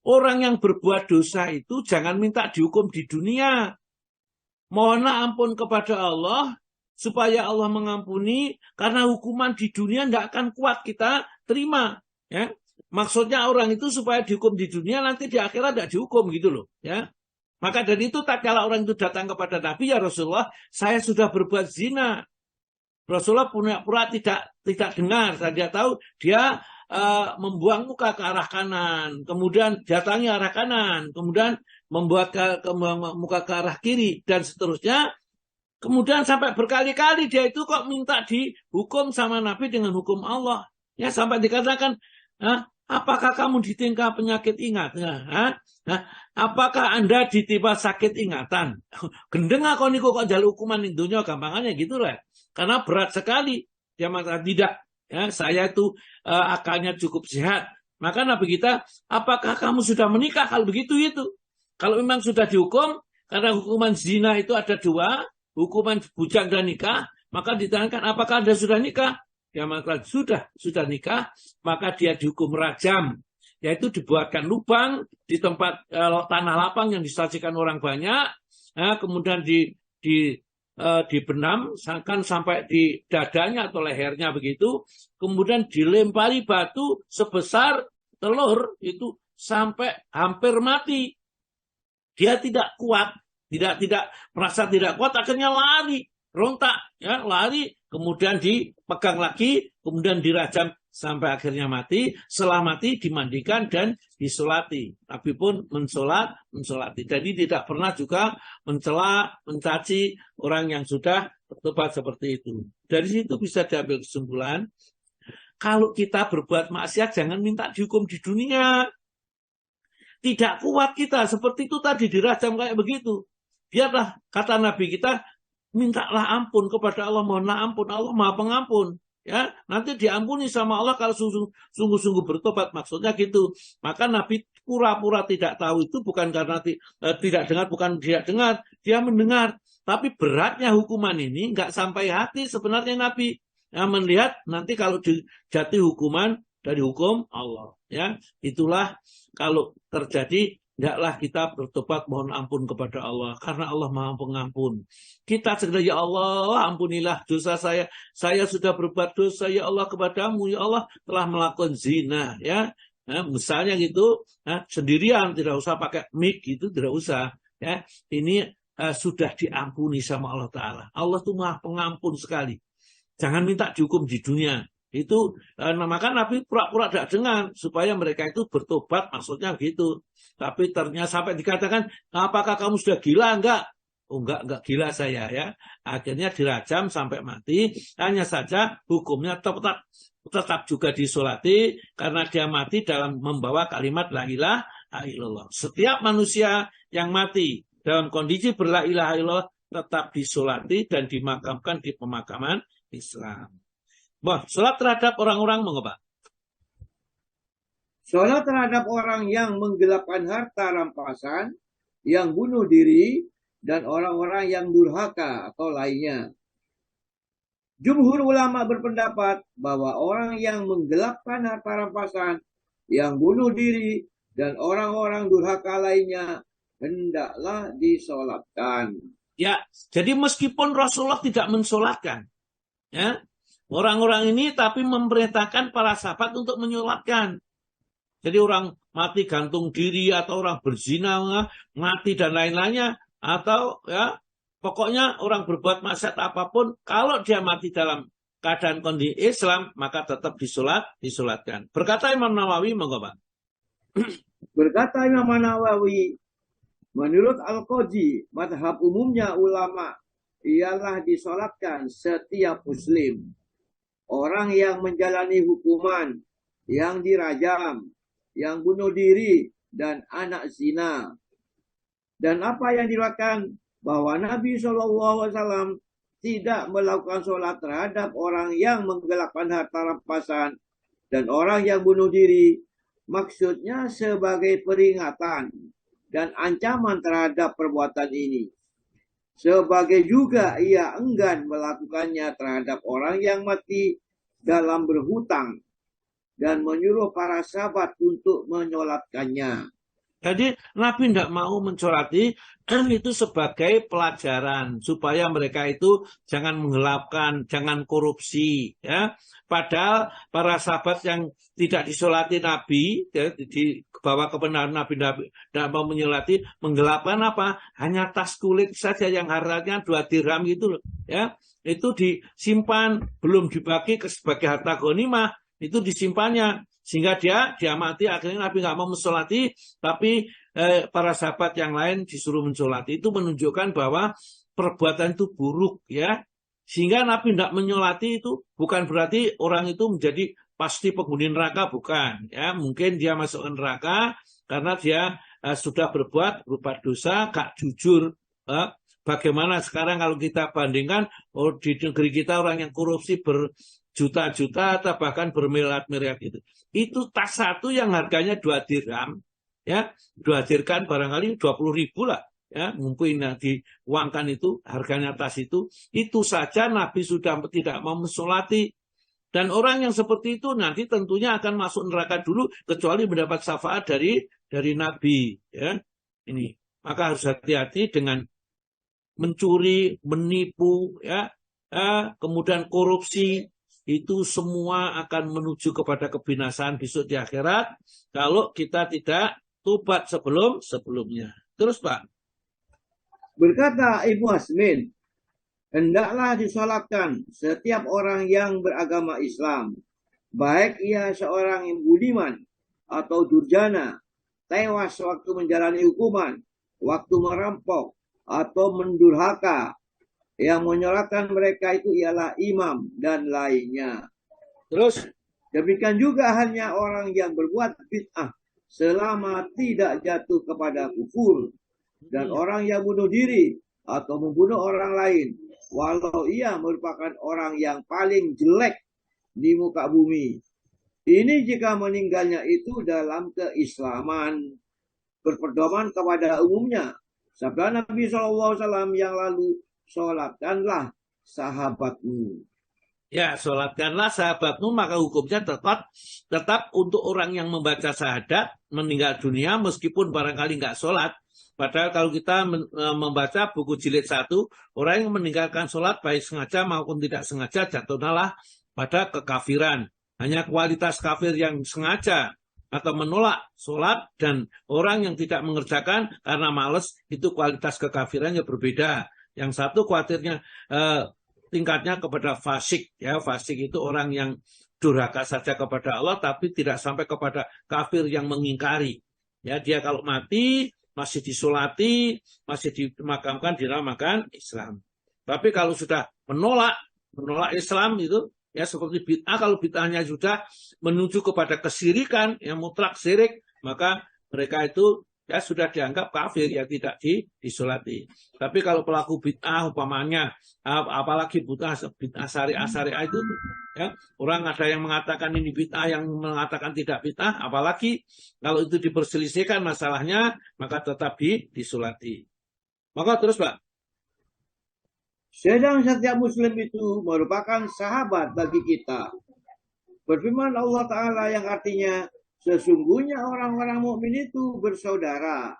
[SPEAKER 1] orang yang berbuat dosa itu jangan minta dihukum di dunia. Mohonlah ampun kepada Allah supaya Allah mengampuni, karena hukuman di dunia tidak akan kuat kita terima. Ya, maksudnya orang itu supaya dihukum di dunia, nanti di akhirat tidak dihukum gitu loh. Ya, maka dari itu tak kala orang itu datang kepada Nabi, ya Rasulullah, saya sudah berbuat zina. Rasulullah pura-pura tidak dengar. Dia tahu dia membuang muka ke arah kanan, kemudian datangi arah kanan, kemudian membuat muka ke arah kiri, dan seterusnya. Kemudian sampai berkali-kali dia itu kok minta dihukum sama Nabi dengan hukum Allah. Ya, sampai dikatakan, apakah kamu ditimpa penyakit ingatan? Apakah Anda ditimpa sakit ingatan? Gendeng aku niku kok jaluk hukuman di dunia, gampangannya gitu lah. Karena berat sekali. Dia mengatakan tidak. Ya, saya itu akalnya cukup sehat. Maka Nabi kita, apakah kamu sudah menikah? Kalau begitu itu. Kalau memang sudah dihukum, karena hukuman zina itu ada dua, hukuman bujang dan nikah, maka ditanyakan apakah Anda sudah nikah? Dia mengatakan sudah nikah, maka dia dihukum rajam, yaitu dibuatkan lubang di tempat tanah lapang yang disajikan orang banyak, kemudian dibenam sampai di dadanya atau lehernya begitu, kemudian dilempari batu sebesar telur itu sampai hampir mati. Dia tidak kuat, tidak merasa tidak kuat, akhirnya lari, rontak, ya, lari, kemudian dipegang lagi, kemudian dirajam sampai akhirnya mati. Setelah mati dimandikan dan disolati. Nabi pun mensolati. Jadi tidak pernah juga mencela, mencaci orang yang sudah bertobat seperti itu. Dari situ bisa diambil kesimpulan, kalau kita berbuat maksiat jangan minta dihukum di dunia. Tidak kuat kita, seperti itu tadi dirajam kayak begitu. Biarlah, kata Nabi kita, mintalah ampun kepada Allah, mohonlah ampun, Allah Maha Pengampun. Ya, nanti diampuni sama Allah kalau sungguh-sungguh bertobat, maksudnya gitu. Maka Nabi pura-pura tidak tahu itu bukan karena tidak dengar, bukan tidak dengar, dia mendengar. Tapi beratnya hukuman ini nggak sampai hati sebenarnya Nabi. Ya, melihat nanti kalau dijatuhi hukuman dari hukum Allah. Ya, itulah kalau terjadi, hendaklah kita bertobat mohon ampun kepada Allah, karena Allah Maha Pengampun. Kita segera, ya Allah, ampunilah dosa saya. Saya sudah berbuat dosa, ya Allah, kepadamu, ya Allah, telah melakukan zina, ya. Nah, misalnya gitu, sendirian, tidak usah pakai mic gitu, tidak usah. Ya, ini sudah diampuni sama Allah Taala. Allah itu Maha Pengampun sekali. Jangan minta dihukum di dunia. Itu maka Nabi pura-pura tidak dengar supaya mereka itu bertobat, maksudnya gitu. Tapi ternyata sampai dikatakan, apakah kamu sudah gila? Enggak. Oh, enggak gila saya, ya. Akhirnya dirajam sampai mati. Hanya saja hukumnya tetap juga disolati karena dia mati dalam membawa kalimat la ilaha illallah. Setiap manusia yang mati dalam kondisi berla ilaha illallah tetap disolati dan dimakamkan di pemakaman Islam. Sholat terhadap orang-orang mengapa?
[SPEAKER 5] Sholat terhadap orang yang menggelapkan harta rampasan, yang bunuh diri, dan orang-orang yang durhaka atau lainnya. Jumhur ulama berpendapat bahwa orang yang menggelapkan harta rampasan, yang bunuh diri, dan orang-orang durhaka lainnya hendaklah disolatkan.
[SPEAKER 1] Ya, jadi meskipun Rasulullah tidak mensolatkan, ya, orang-orang ini tapi memerintahkan para sahabat untuk menyolatkan. Jadi orang mati gantung diri atau orang berzina mati dan lain-lainnya, atau ya pokoknya orang berbuat maksiat apapun, kalau dia mati dalam keadaan kondisi Islam maka tetap disolatkan. Berkata Imam Nawawi, monggo Pak.
[SPEAKER 5] Berkata Imam Nawawi, menurut Al-Qadhi, madhab umumnya ulama ialah disolatkan setiap muslim. Orang yang menjalani hukuman, yang dirajam, yang bunuh diri, dan anak zina. Dan apa yang diriwayatkan bahwa Nabi SAW tidak melakukan sholat terhadap orang yang menggelapkan harta rampasan dan orang yang bunuh diri, maksudnya sebagai peringatan dan ancaman terhadap perbuatan ini. Sebagai juga ia enggan melakukannya terhadap orang yang mati dalam berhutang dan menyuruh para sahabat untuk menyolatkannya.
[SPEAKER 1] Jadi Nabi tidak mau mensolati itu sebagai pelajaran supaya mereka itu jangan menggelapkan, jangan korupsi, ya. Padahal para sahabat yang tidak disolati Nabi, ya, di bawah kebenaran Nabi tidak mau menyolati, menggelapkan apa? Hanya tas kulit saja yang harganya 2 dirham gitu loh, ya. Itu disimpan, belum dibagi sebagai harta ghanimah, itu disimpannya. Sehingga dia mati, akhirnya Nabi nggak mau mensolati, tapi para sahabat yang lain disuruh mensolati. Itu menunjukkan bahwa perbuatan itu buruk, ya. Sehingga Nabi tidak menyolati itu bukan berarti orang itu menjadi pasti penghuni neraka, bukan. Ya, mungkin dia masuk neraka karena dia sudah berbuat dosa, gak jujur. Bagaimana sekarang kalau kita bandingkan di negeri kita orang yang korupsi berjuta-juta atau bahkan bermiliar-miliar gitu. Itu tas satu yang harganya 2 dirham, ya, 2 dirham barangkali 20.000 lah, ya, mungkin diuangkan itu harganya tas itu saja Nabi sudah tidak mau mensolati. Dan orang yang seperti itu nanti tentunya akan masuk neraka dulu kecuali mendapat syafaat dari Nabi, ya. Ini maka harus hati-hati dengan mencuri, menipu, ya, kemudian korupsi. Itu semua akan menuju kepada kebinasaan besok di akhirat kalau kita tidak tobat sebelumnya. Terus Pak.
[SPEAKER 5] Berkata Ibnu Hazmin, hendaklah disolatkan setiap orang yang beragama Islam, baik ia seorang yang budiman atau durjana, tewas waktu menjalani hukuman, waktu merampok atau mendurhaka. Yang menyolatkan mereka itu ialah imam dan lainnya.
[SPEAKER 1] Terus
[SPEAKER 5] demikian juga hanya orang yang berbuat bid'ah selama tidak jatuh kepada kufur, dan orang yang bunuh diri atau membunuh orang lain walau ia merupakan orang yang paling jelek di muka bumi. Ini jika meninggalnya itu dalam keislaman, berpedoman kepada umumnya. Sabda Nabi SAW yang lalu, sholatkanlah sahabatmu.
[SPEAKER 1] Ya, sholatkanlah sahabatmu, maka hukumnya tetap untuk orang yang membaca syahadat meninggal dunia meskipun barangkali nggak sholat. Padahal kalau kita membaca buku jilid 1, orang yang meninggalkan sholat baik sengaja maupun tidak sengaja jatuhlah pada kekafiran. Hanya kualitas kafir yang sengaja atau menolak sholat dan orang yang tidak mengerjakan karena malas, itu kualitas kekafirannya berbeda. Yang satu khawatirnya tingkatnya kepada fasik, ya, fasik itu orang yang durhaka saja kepada Allah tapi tidak sampai kepada kafir yang mengingkari. Ya, dia kalau mati masih disolati, masih dimakamkan, dinamakan Islam. Tapi kalau sudah menolak Islam itu, ya seperti bid'ah, kalau bid'ahnya sudah menuju kepada kesirikan yang mutlak syirik, maka mereka itu ya sudah dianggap kafir, ya tidak disolati. Tapi kalau pelaku bid'ah umpamanya, apalagi bid'ah syariah itu, ya, orang ada yang mengatakan ini bid'ah, yang mengatakan tidak bid'ah, apalagi kalau itu diperselisihkan masalahnya, maka tetap disolati. Maka terus Pak.
[SPEAKER 5] Sedang setiap muslim itu merupakan sahabat bagi kita. Berfirman Allah Ta'ala yang artinya, sesungguhnya orang-orang mukmin itu bersaudara.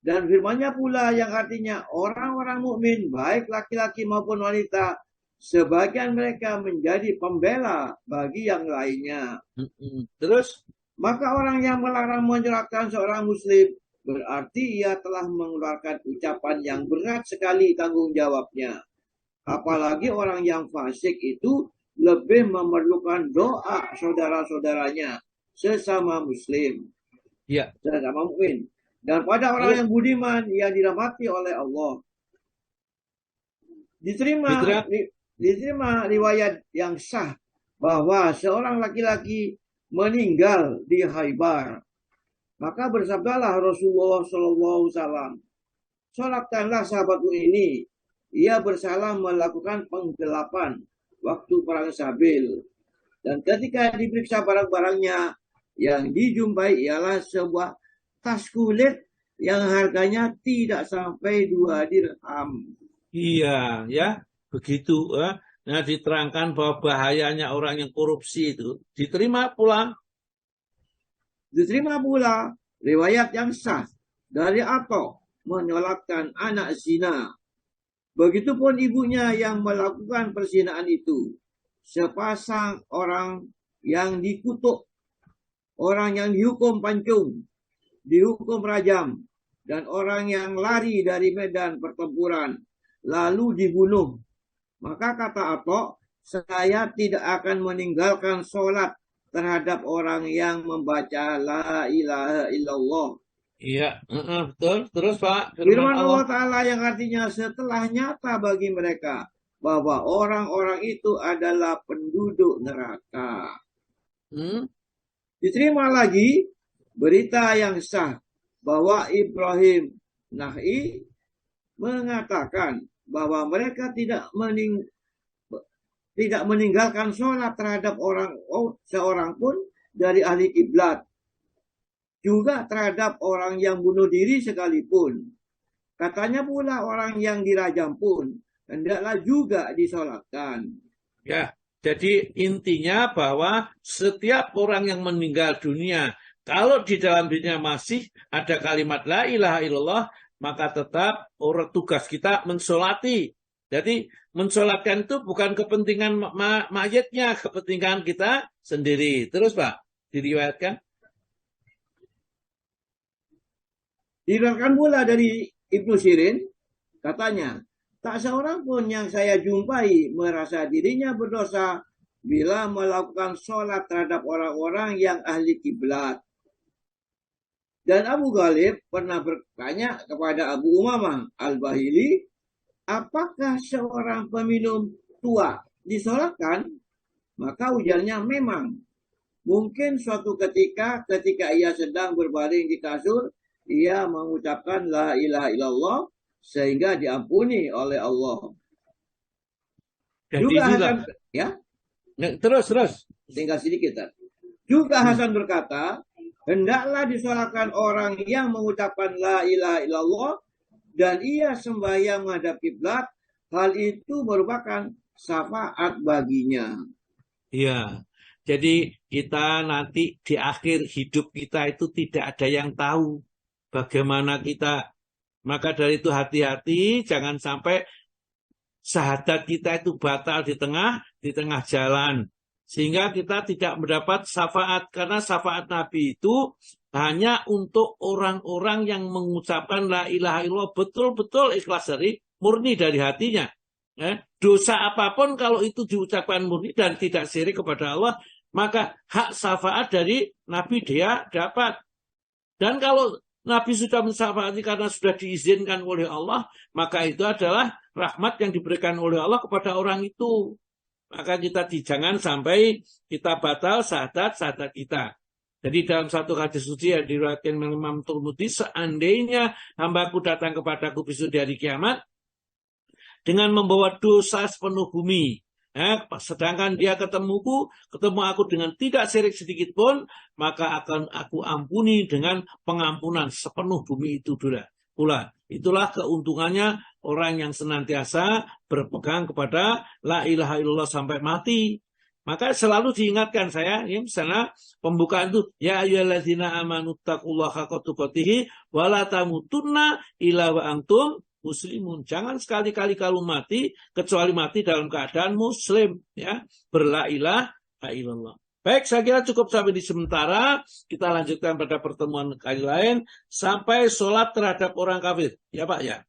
[SPEAKER 5] Dan firman-Nya pula yang artinya orang-orang mukmin baik laki-laki maupun wanita, sebagian mereka menjadi pembela bagi yang lainnya.
[SPEAKER 1] Terus,
[SPEAKER 5] maka orang yang melarang menyolatkan seorang muslim berarti ia telah mengeluarkan ucapan yang berat sekali tanggung jawabnya. Apalagi orang yang fasik itu lebih memerlukan doa saudara-saudaranya sesama muslim,
[SPEAKER 1] ya,
[SPEAKER 5] sesama mukmin, dan pada orang yang budiman yang dirahmati oleh Allah. Diterima riwayat yang sah bahwa seorang laki-laki meninggal di Khaybar. Maka bersabdalah Rasulullah SAW, sholatkanlah sahabatmu ini. Ia bersalah melakukan penggelapan waktu perang Sabil. Dan ketika diperiksa barang-barangnya, yang dijumpai ialah sebuah tas kulit yang harganya tidak sampai 2 dirham.
[SPEAKER 1] Iya, ya, begitu. Nah, diterangkan bahwa bahayanya orang yang korupsi itu diterima pula.
[SPEAKER 5] Diterima pula riwayat yang sah dari Atta menyolatkan anak zina. Begitupun ibunya yang melakukan perzinaan itu. Sepasang orang yang dikutuk, orang yang dihukum pancung, dihukum rajam, dan orang yang lari dari medan pertempuran, lalu dibunuh. Maka kata Atta, saya tidak akan meninggalkan sholat terhadap orang yang membaca la ilaha illallah.
[SPEAKER 1] Iya, betul. Terus Pak,
[SPEAKER 5] Firman Allah Ta'ala yang artinya setelah nyata bagi mereka bahwa orang-orang itu adalah penduduk neraka. Diterima lagi berita yang sah bahwa Ibrahim Nakhai mengatakan bahwa mereka tidak meninggalkan sholat terhadap seorang pun dari ahli kiblat, juga terhadap orang yang bunuh diri sekalipun. Katanya pula orang yang dirajam pun hendaklah juga disolatkan.
[SPEAKER 1] Ya, jadi intinya bahwa setiap orang yang meninggal dunia, kalau di dalam dirinya masih ada kalimat la ilaha illallah, maka tetap tugas kita mensolati. Jadi mensolatkan itu bukan kepentingan mayatnya, kepentingan kita sendiri. Terus Pak, diriwayatkan?
[SPEAKER 5] Diriwayatkan pula dari Ibnu Sirin, katanya, tak seorang pun yang saya jumpai merasa dirinya berdosa bila melakukan sholat terhadap orang-orang yang ahli kiblat. Dan Abu Ghalib pernah bertanya kepada Abu Umamah Al-Bahili, apakah seorang peminum tua disolatkan? Maka ujarnya memang. Mungkin suatu ketika ia sedang berbaring di kasur, ia mengucapkan la ilaha illallah sehingga diampuni oleh Allah.
[SPEAKER 1] Jadi
[SPEAKER 5] juga Hasan, ya?
[SPEAKER 1] Terus.
[SPEAKER 5] Tinggal sedikit. Juga Hasan berkata, hendaklah disolatkan orang yang mengucapkan la ilaha illallah dan ia sembahyang menghadap kiblat, hal itu merupakan syafaat baginya.
[SPEAKER 1] Iya. Jadi kita nanti di akhir hidup kita itu tidak ada yang tahu bagaimana kita. Maka dari itu hati-hati, jangan sampai syahadat kita itu batal di tengah jalan. Sehingga kita tidak mendapat syafaat. Karena syafaat Nabi itu hanya untuk orang-orang yang mengucapkan la ilaha illallah betul-betul ikhlas dari murni dari hatinya. Dosa apapun kalau itu diucapkan murni dan tidak syirik kepada Allah, maka hak syafaat dari Nabi dia dapat. Dan kalau Nabi sudah mensyafaati karena sudah diizinkan oleh Allah, maka itu adalah rahmat yang diberikan oleh Allah kepada orang itu. Maka kita jangan sampai kita batal syahadat kita. Jadi dalam satu hadis suci yang diriwayatkan oleh Imam Tirmidzi, seandainya hambaku datang kepadaku besok di hari kiamat dengan membawa dosa sepenuh bumi, sedangkan dia ketemu aku dengan tidak syirik sedikit pun, maka akan aku ampuni dengan pengampunan sepenuh bumi itu pula. Itulah keuntungannya orang yang senantiasa berpegang kepada la ilaha illallah sampai mati. Maka selalu diingatkan saya, ya, misalnya pembukaan itu, ya ayyuhalladzina amanu taqullaha haqqa tuqatih wa la tamutunna illa wa antum muslimun. Jangan sekali-kali kalau mati kecuali mati dalam keadaan muslim, ya, berla ilaha illallah. Baik, saya kira cukup sampai di sementara. Kita lanjutkan pada pertemuan kali lain sampai sholat terhadap orang kafir. Ya Pak, ya.